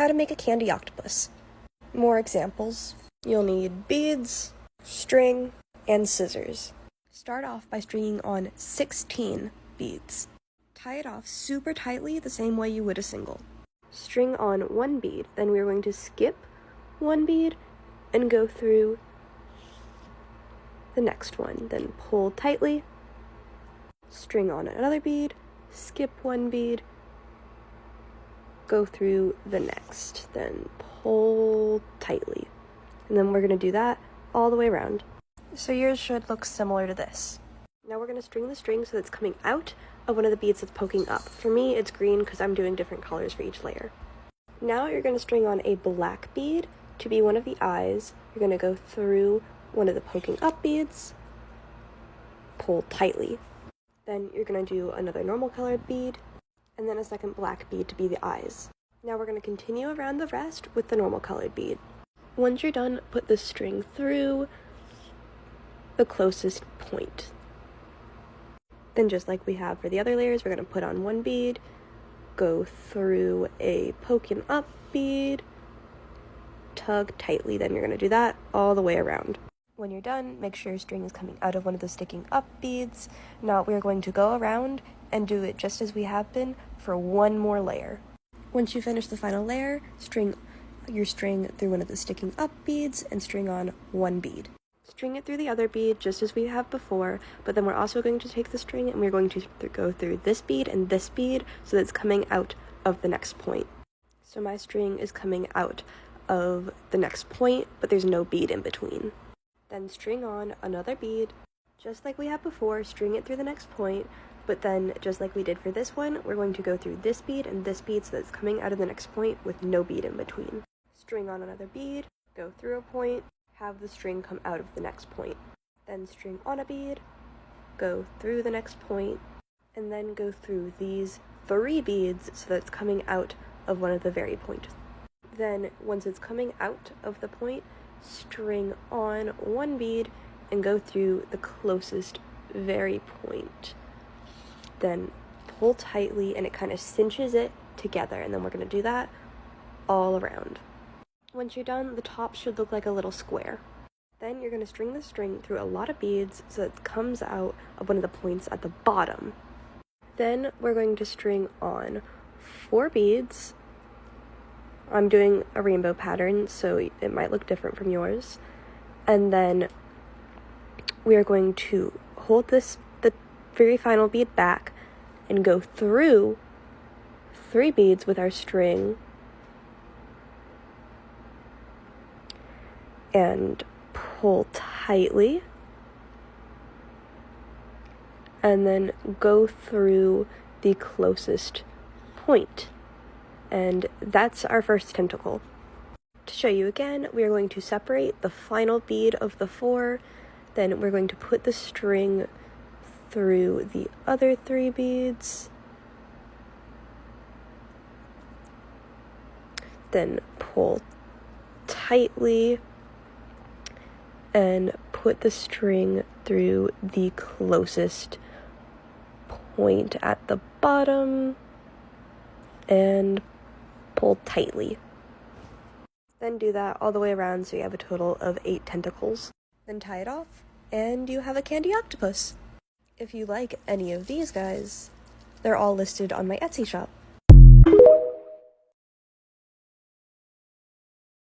how to make a candy octopus. More examples. You'll need beads, string, and scissors. Start off by stringing on 16 beads. Tie it off super tightly the same way you would a single. String on one bead, then we're going to skip one bead and go through the next one. Then pull tightly, string on another bead, skip one bead, go through the next, then pull tightly. And then we're going to do that all the way around. So yours should look similar to this. Now we're going to string the string so that it's coming out of one of the beads that's poking up. For me, it's green because I'm doing different colors for each layer. Now you're going to string on a black bead to be one of the eyes. You're going to go through one of the poking up beads, pull tightly. Then you're going to do another normal colored bead, and then a second black bead to be the eyes. Now we're going to continue around the rest with the normal colored bead. Once you're done, put the string through the closest point. Then just like we have for the other layers, we're going to put on one bead, go through a poking up bead, tug tightly, then you're going to do that all the way around. When you're done, make sure your string is coming out of one of the sticking up beads. Now we're going to go around and do it just as we have been for one more layer. Once you finish the final layer, string your string through one of the sticking up beads and string on one bead. String it through the other bead just as we have before, but then we're also going to take the string and we're going to go through this bead and this bead so that it's coming out of the next point. So my string is coming out of the next point, but there's no bead in between. Then string on another bead, just like we had before, string it through the next point, but then just like we did for this one, we're going to go through this bead and this bead so that it's coming out of the next point with no bead in between. String on another bead, go through a point, have the string come out of the next point. Then string on a bead, go through the next point, and then go through these 3 beads so that it's coming out of one of the very points. Then once it's coming out of the point, string on one bead and go through the closest very point. Then pull tightly and it kind of cinches it together, and then we're going to do that all around. Once you're done, the top should look like a little square. Then you're going to string the string through a lot of beads so that it comes out of one of the points at the bottom. Then we're going to string on 4 beads. I'm doing a rainbow pattern, so it might look different from yours. And then we are going to hold the very final bead back and go through 3 beads with our string and pull tightly, and then go through the closest point. And that's our first tentacle. To show you again, we are going to separate the final bead of the 4, then we're going to put the string through the other 3 beads, then pull tightly and put the string through the closest point at the bottom and pull tightly. Then do that all the way around so you have a total of 8 tentacles. Then tie it off and you have a candy octopus. If you like any of these guys, they're all listed on my Etsy shop.